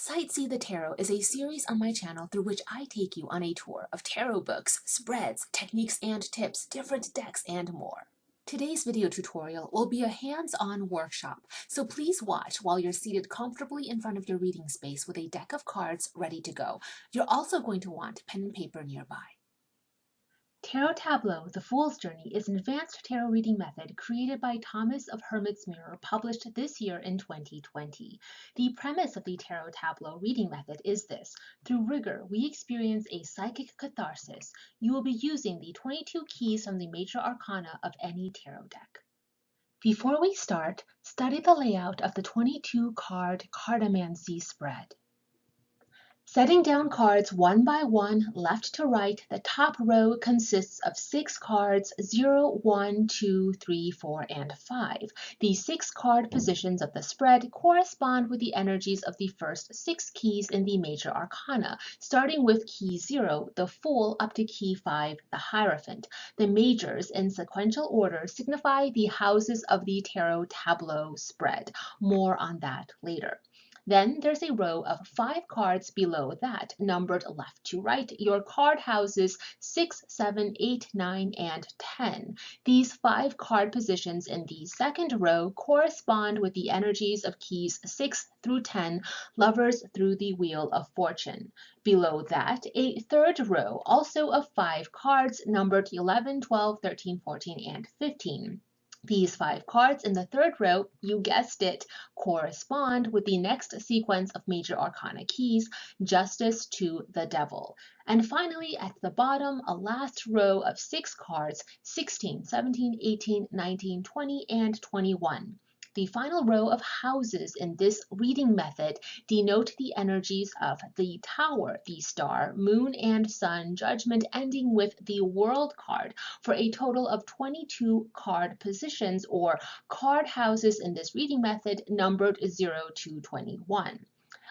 SIGHTSEE the Tarot is a series on my channel through which I take you on a tour of tarot books, spreads, techniques and tips, different decks, and more. Today's video tutorial will be a hands-on workshop, so please watch while you're seated comfortably in front of your reading space with a deck of cards ready to go. You're also going to want pen and paper nearby. Tarot Tableau, The Fool's Journey, is an advanced tarot reading method created by Thomas of Hermit's Mirror, published this year in 2020. The premise of the Tarot Tableau reading method is this: through rigor, we experience a psychic catharsis. You will be using the 22 keys from the major arcana of any tarot deck. Before we start, study the layout of the 22-card cartomancy spread. Setting down cards one by one, left to right, the top row consists of 6 cards, 0, 1, 2, 3, 4, and 5. The 6 card positions of the spread correspond with the energies of the first 6 keys in the major arcana, starting with key 0, the Fool, up to key 5, the Hierophant. The majors, in sequential order, signify the houses of the Tarot Tableau spread. More on that later. Then there's a row of 5 cards below that, numbered left to right, your card houses 6, 7, 8, 9, and 10. These 5 card positions in the second row correspond with the energies of keys 6 through 10, lovers through the Wheel of Fortune. Below that, a third row, also of 5 cards, numbered 11, 12, 13, 14, and 15. These 5 cards in the third row, you guessed it, correspond with the next sequence of major arcana keys, Justice to the Devil. And finally, at the bottom, a last row of 6 cards, 16, 17, 18, 19, 20, and 21. The final row of houses in this reading method denote the energies of the Tower, the Star, Moon, and Sun, Judgment, ending with the World card, for a total of 22 card positions, or card houses in this reading method, numbered 0 to 21.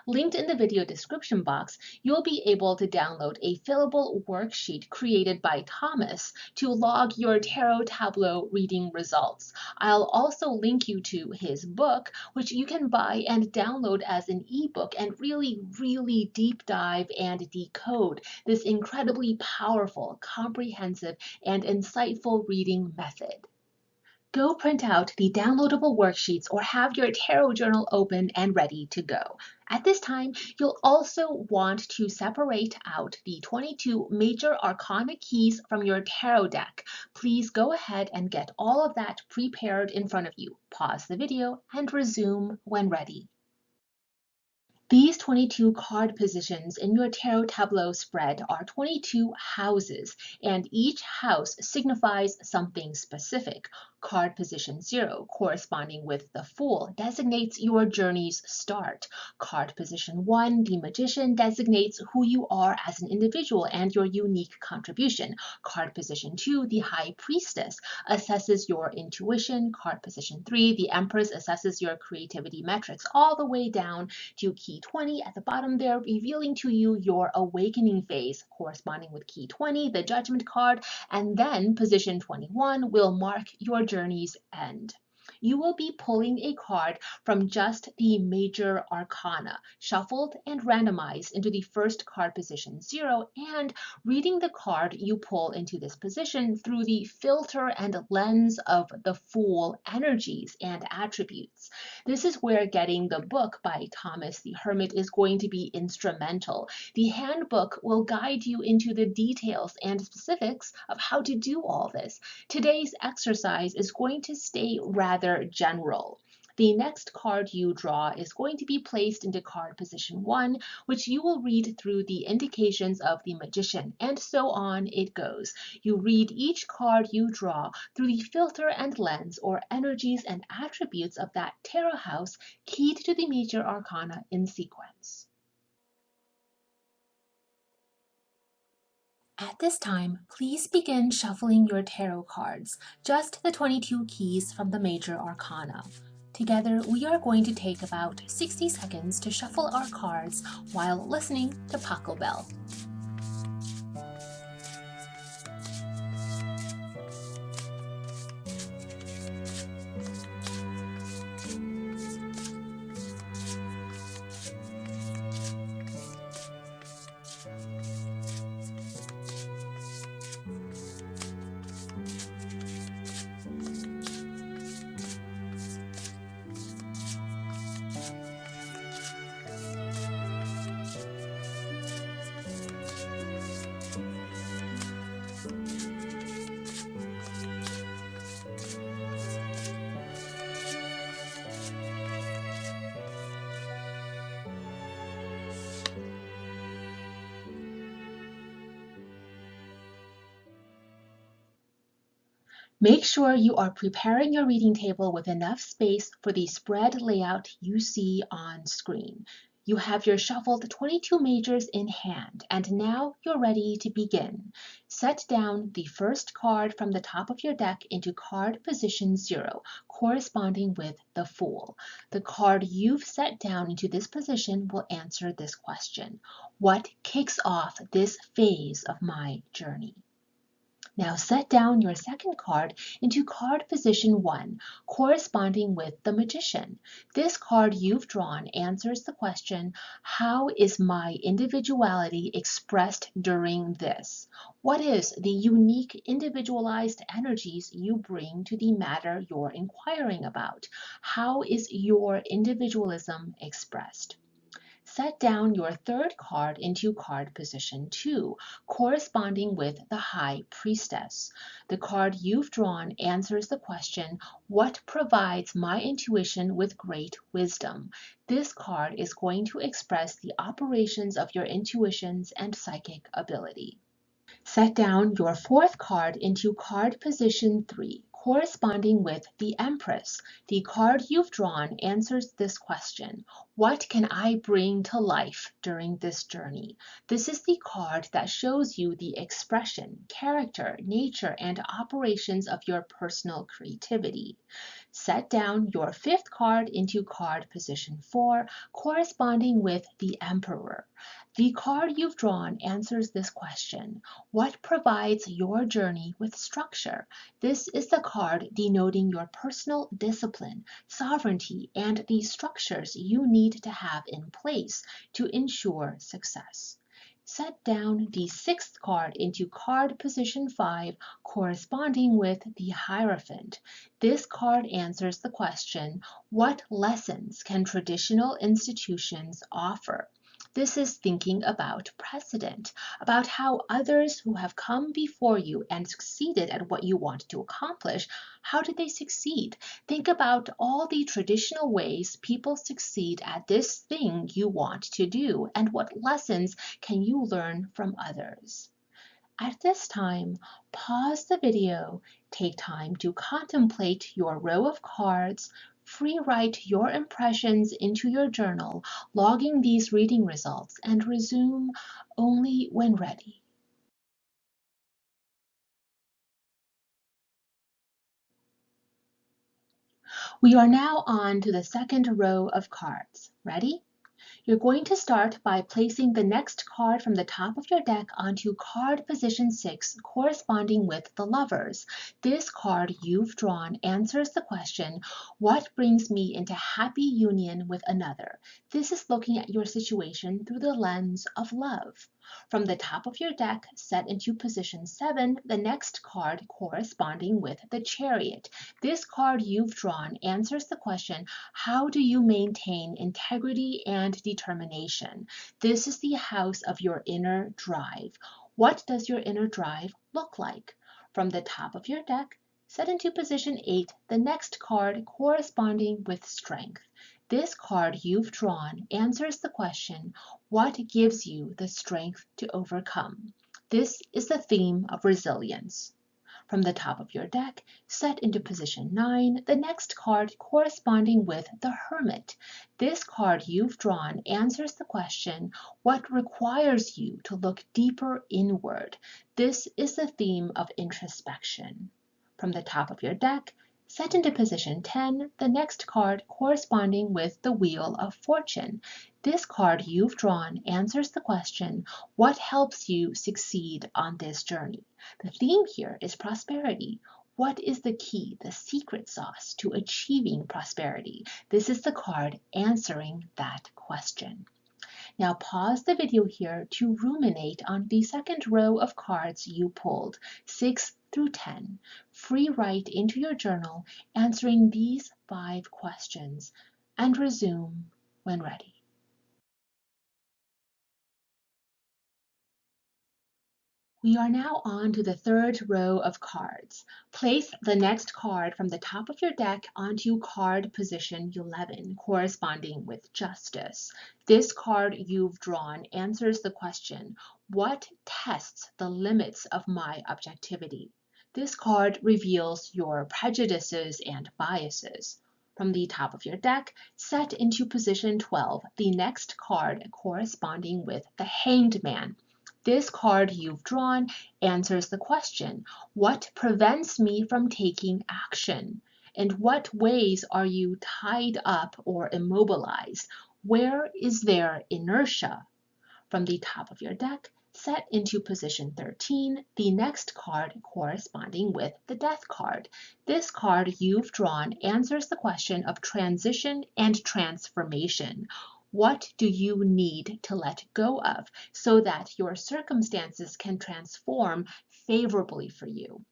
Linked in the video description box, you'll be able to download a fillable worksheet created by Thomas to log your Tarot Tableau reading results. I'll also link you to his book, which you can buy and download as an ebook and really deep dive and decode this incredibly powerful, comprehensive, and insightful reading method. Go print out the downloadable worksheets or have your tarot journal open and ready to go. At this time, you'll also want to separate out the 22 major arcana keys from your tarot deck. Please go ahead and get all of that prepared in front of you. Pause the video and resume when ready. These 22 card positions in your Tarot Tableau spread are 22 houses, and each house signifies something specific. Card position 0, corresponding with the Fool, designates your journey's start. Card position 1, the Magician, designates who you are as an individual and your unique contribution. Card position 2, the High Priestess, assesses your intuition. Card position 3, the Empress, assesses your creativity metrics, all the way down to key 20 at the bottom there, revealing to you your awakening phase, corresponding with key 20, the Judgment card, and then position 21 will mark your journey's end. You will be pulling a card from just the major arcana, shuffled and randomized into the first card position 0, and reading the card you pull into this position through the filter and lens of the Fool energies and attributes. This is where getting the book by Thomas the Hermit is going to be instrumental. The handbook will guide you into the details and specifics of how to do all this. Today's exercise is going to stay rather general. The next card you draw is going to be placed into card position 1, which you will read through the indications of the Magician, and so on it goes. You read each card you draw through the filter and lens or energies and attributes of that tarot house keyed to the major arcana in sequence. At this time, please begin shuffling your tarot cards, just the 22 keys from the major arcana. Together, we are going to take about 60 seconds to shuffle our cards while listening to Paco Bell. Make sure you are preparing your reading table with enough space for the spread layout you see on screen. You have your shuffled 22 majors in hand, and now you're ready to begin. Set down the first card from the top of your deck into card position 0, corresponding with the Fool. The card you've set down into this position will answer this question: what kicks off this phase of my journey? Now set down your second card into card position 1, corresponding with the Magician. This card you've drawn answers the question: how is my individuality expressed during this? What is the unique individualized energies you bring to the matter you're inquiring about? How is your individualism expressed? Set down your third card into card position 2, corresponding with the High Priestess. The card you've drawn answers the question: what provides my intuition with great wisdom? This card is going to express the operations of your intuitions and psychic ability. Set down your fourth card into card position 3, corresponding with the Empress. The card you've drawn answers this question: what can I bring to life during this journey? This is the card that shows you the expression, character, nature, and operations of your personal creativity. Set down your fifth card into card position 4, corresponding with the Emperor. The card you've drawn answers this question: what provides your journey with structure? This is the card denoting your personal discipline, sovereignty, and the structures you need to have in place to ensure success. Set down the sixth card into card position 5, corresponding with the Hierophant. This card answers the question: what lessons can traditional institutions offer? This is thinking about precedent, about how others who have come before you and succeeded at what you want to accomplish, how did they succeed? Think about all the traditional ways people succeed at this thing you want to do, and what lessons can you learn from others. At this time, pause the video, take time to contemplate your row of cards, free write your impressions into your journal, logging these reading results, and resume only when ready. We are now on to the second row of cards. Ready? You're going to start by placing the next card from the top of your deck onto card position 6, corresponding with the Lovers. This card you've drawn answers the question: what brings me into happy union with another? This is looking at your situation through the lens of love. From the top of your deck, set into position 7, the next card corresponding with the Chariot. This card you've drawn answers the question: how do you maintain integrity and determination? This is the house of your inner drive. What does your inner drive look like? From the top of your deck, set into position 8, the next card corresponding with Strength. This card you've drawn answers the question: what gives you the strength to overcome? This is the theme of resilience. From the top of your deck, set into position 9, the next card corresponding with the Hermit. This card you've drawn answers the question: what requires you to look deeper inward? This is the theme of introspection. From the top of your deck, set into position 10, the next card corresponding with the Wheel of Fortune. This card you've drawn answers the question: what helps you succeed on this journey? The theme here is prosperity. What is the key, the secret sauce to achieving prosperity? This is the card answering that question. Now pause the video here to ruminate on the second row of cards you pulled, 6 through 10. Free write into your journal answering these 5 questions, and resume when ready. We are now on to the third row of cards. Place the next card from the top of your deck onto card position 11, corresponding with Justice. This card you've drawn answers the question: what tests the limits of my objectivity? This card reveals your prejudices and biases. From the top of your deck, set into position 12 the next card corresponding with the Hanged Man. This card you've drawn answers the question, what prevents me from taking action? In what ways are you tied up or immobilized? Where is there inertia? From the top of your deck, set into position 13 the next card corresponding with the Death card. This card you've drawn answers the question of transition and transformation. What do you need to let go of so that your circumstances can transform favorably for you?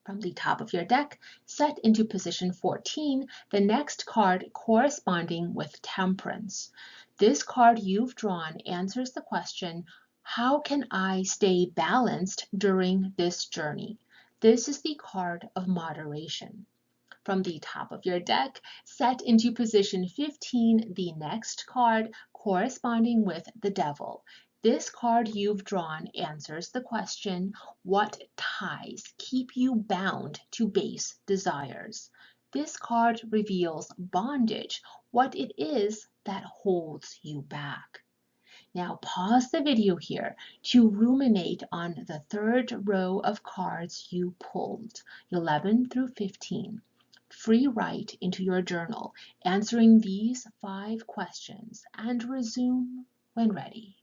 From the top of your deck, set into position 14 the next card corresponding with Temperance. This card you've drawn answers the question, how can I stay balanced during this journey? This is the card of moderation. From the top of your deck, set into position 15 the next card corresponding with the Devil. This card you've drawn answers the question, what ties keep you bound to base desires? This card reveals bondage, what it is that holds you back. Now pause the video here to ruminate on the third row of cards you pulled, 11 through 15. Free write into your journal, answering these 5 questions, and resume when ready.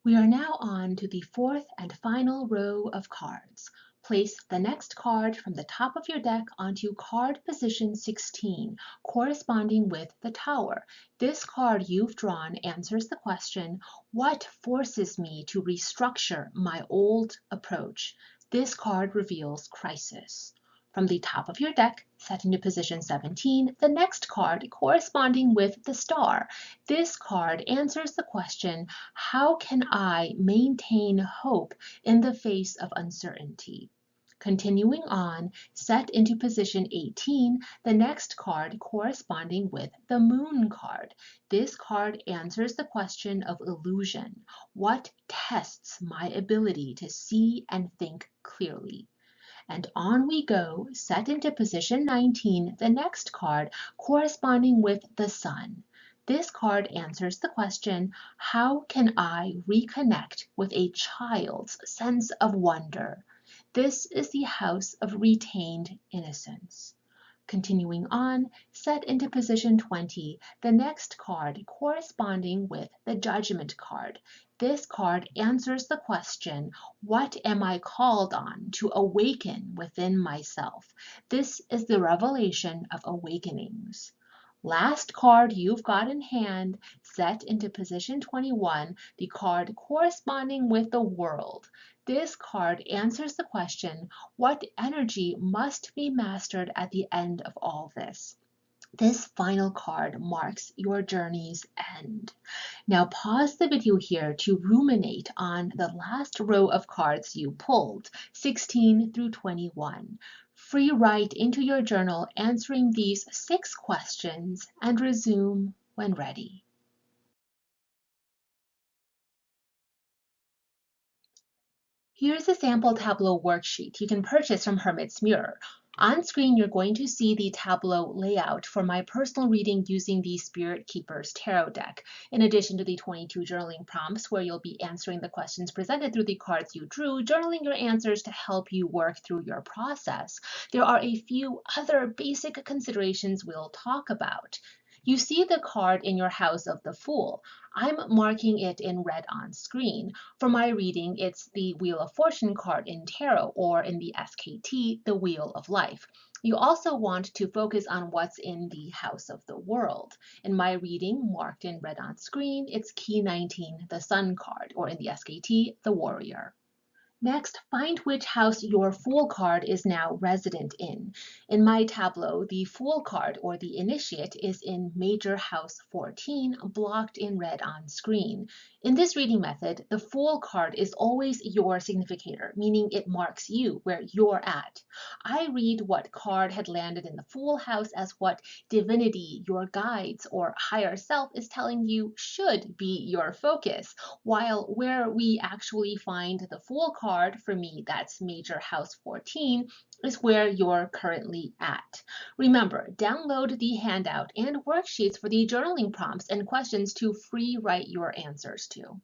We are now on to the fourth and final row of cards. Place the next card from the top of your deck onto card position 16, corresponding with the Tower. This card you've drawn answers the question, what forces me to restructure my old approach? This card reveals crisis. From the top of your deck, set into position 17, the next card corresponding with the Star. This card answers the question, how can I maintain hope in the face of uncertainty? Continuing on, set into position 18, the next card corresponding with the Moon card. This card answers the question of illusion. What tests my ability to see and think clearly? And on we go, set into position 19, the next card corresponding with the Sun. This card answers the question, how can I reconnect with a child's sense of wonder? This is the house of retained innocence. Continuing on, set into position 20, the next card corresponding with the Judgment card. This card answers the question, what am I called on to awaken within myself? This is the revelation of awakenings. Last card you've got in hand, set into position 21, the card corresponding with the World. This card answers the question, what energy must be mastered at the end of all this? This final card marks your journey's end. Now pause the video here to ruminate on the last row of cards you pulled, 16 through 21. Free write into your journal answering these 6 questions and resume when ready. Here's a sample Tableau worksheet you can purchase from Hermit's Mirror. On screen, you're going to see the Tableau layout for my personal reading using the Spirit Keeper's Tarot deck, in addition to the 22 journaling prompts where you'll be answering the questions presented through the cards you drew, journaling your answers to help you work through your process. There are a few other basic considerations we'll talk about. You see the card in your house of the Fool. I'm marking it in red on screen. For my reading, it's the Wheel of Fortune card in Tarot, or in the SKT, the Wheel of Life. You also want to focus on what's in the House of the World. In my reading, marked in red on screen, it's Key 19, the Sun card, or in the SKT, the Warrior. Next, find which house your Fool card is now resident in. In my tableau, the Fool card, or the Initiate, is in Major House 14, blocked in red on screen. In this reading method, the Fool card is always your significator, meaning it marks you where you're at. I read what card had landed in the Fool house as what divinity, your guides, or higher self is telling you should be your focus, while where we actually find the Fool card, for me that's Major House 14, is where you're currently at. Remember, download the handout and worksheets for the journaling prompts and questions to free write your answers to.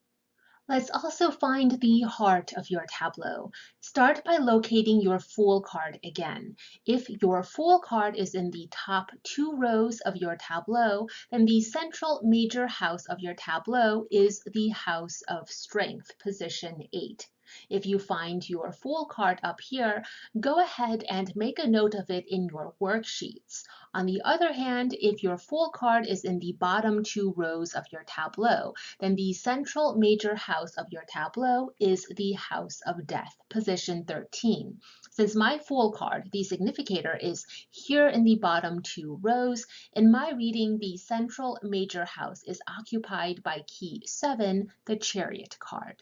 Let's also find the heart of your tableau. Start by locating your Fool card again. If your Fool card is in the top 2 rows of your tableau, then the central major house of your tableau is the House of Strength, position 8. If you find your Fool card up here, go ahead and make a note of it in your worksheets. On the other hand, if your Fool card is in the bottom 2 rows of your tableau, then the central major house of your tableau is the House of Death, position 13. Since my Fool card, the significator, is here in the bottom 2 rows, in my reading, the central major house is occupied by key 7, the Chariot card.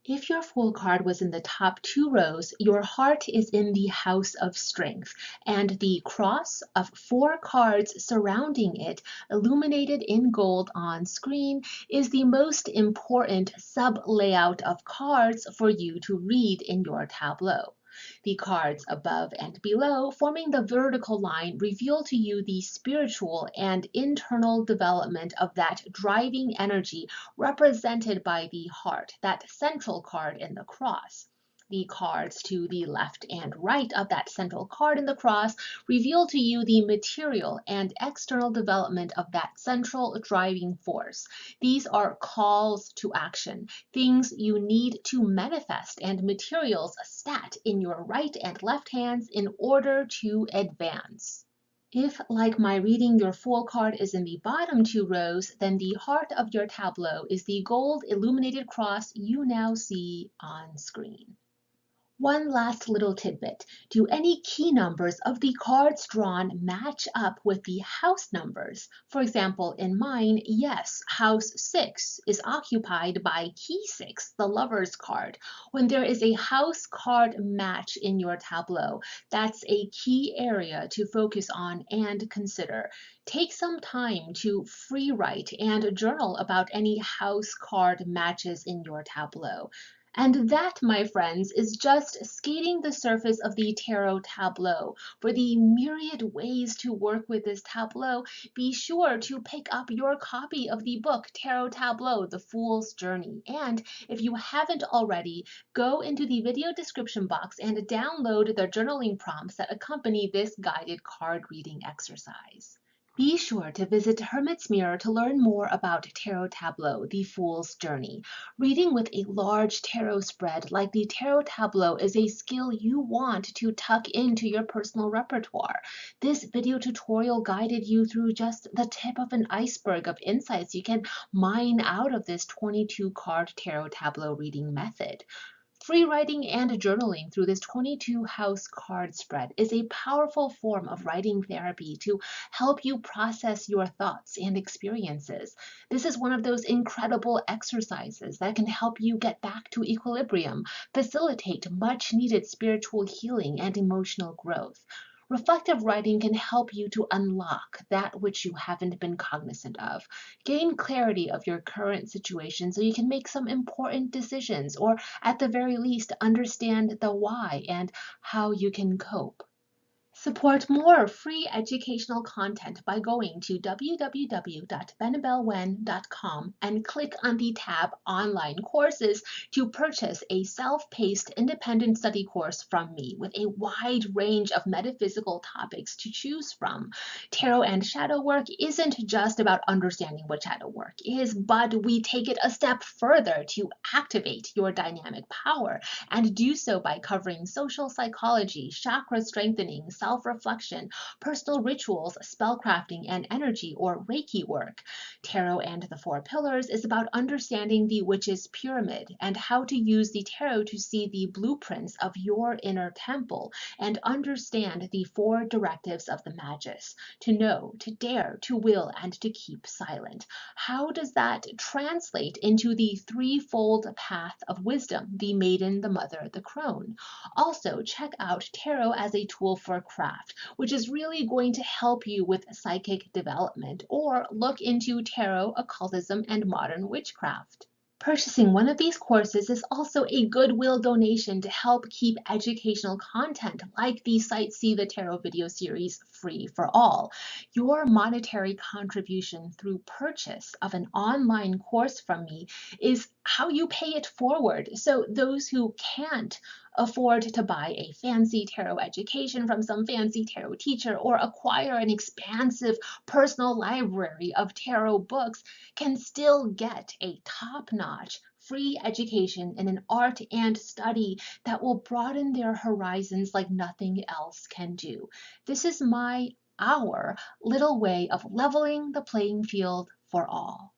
If your Fool card was in the top 2 rows, your heart is in the House of Strength, and the cross of 4 cards surrounding it, illuminated in gold on screen, is the most important sub-layout of cards for you to read in your tableau. The cards above and below, forming the vertical line, reveal to you the spiritual and internal development of that driving energy represented by the heart, that central card in the cross. The cards to the left and right of that central card in the cross reveal to you the material and external development of that central driving force. These are calls to action, things you need to manifest, and materials stat in your right and left hands in order to advance. If, like my reading, your Fool card is in the bottom 2 rows, then the heart of your tableau is the gold illuminated cross you now see on screen. One last little tidbit. Do any key numbers of the cards drawn match up with the house numbers? For example, in mine, yes, house 6 is occupied by key 6, the Lover's card. When there is a house card match in your tableau, that's a key area to focus on and consider. Take some time to free write and journal about any house card matches in your tableau. And that, my friends, is just skating the surface of the Tarot Tableau. For the myriad ways to work with this tableau, be sure to pick up your copy of the book Tarot Tableau, The Fool's Journey. And if you haven't already, go into the video description box and download the journaling prompts that accompany this guided card reading exercise. Be sure to visit Hermit's Mirror to learn more about Tarot Tableau, The Fool's Journey. Reading with a large tarot spread like the Tarot Tableau is a skill you want to tuck into your personal repertoire. This video tutorial guided you through just the tip of an iceberg of insights you can mine out of this 22-card Tarot Tableau reading method. Free writing and journaling through this 22-house card spread is a powerful form of writing therapy to help you process your thoughts and experiences. This is one of those incredible exercises that can help you get back to equilibrium, facilitate much-needed spiritual healing and emotional growth. Reflective writing can help you to unlock that which you haven't been cognizant of. Gain clarity of your current situation so you can make some important decisions, or at the very least, understand the why and how you can cope. Support more free educational content by going to www.benebellwen.com and click on the tab Online Courses to purchase a self-paced independent study course from me with a wide range of metaphysical topics to choose from. Tarot and shadow work isn't just about understanding what shadow work is, but we take it a step further to activate your dynamic power, and do so by covering social psychology, chakra strengthening, self-reflection, personal rituals, spellcrafting, and energy or Reiki work. Tarot and the Four Pillars is about understanding the witch's pyramid and how to use the tarot to see the blueprints of your inner temple and understand the four directives of the Magus: to know, to dare, to will, and to keep silent. How does that translate into the threefold path of wisdom: the maiden, the mother, the crone? Also, check out tarot as a tool for craft, which is really going to help you with psychic development, or look into tarot, occultism, and modern witchcraft. Purchasing one of these courses is also a goodwill donation to help keep educational content like the SIGHTSEE the Tarot video series free for all. Your monetary contribution through purchase of an online course from me is how you pay it forward. So those who can't afford to buy a fancy tarot education from some fancy tarot teacher or acquire an expansive personal library of tarot books can still get a top-notch free education in an art and study that will broaden their horizons like nothing else can do. This is our little way of leveling the playing field for all.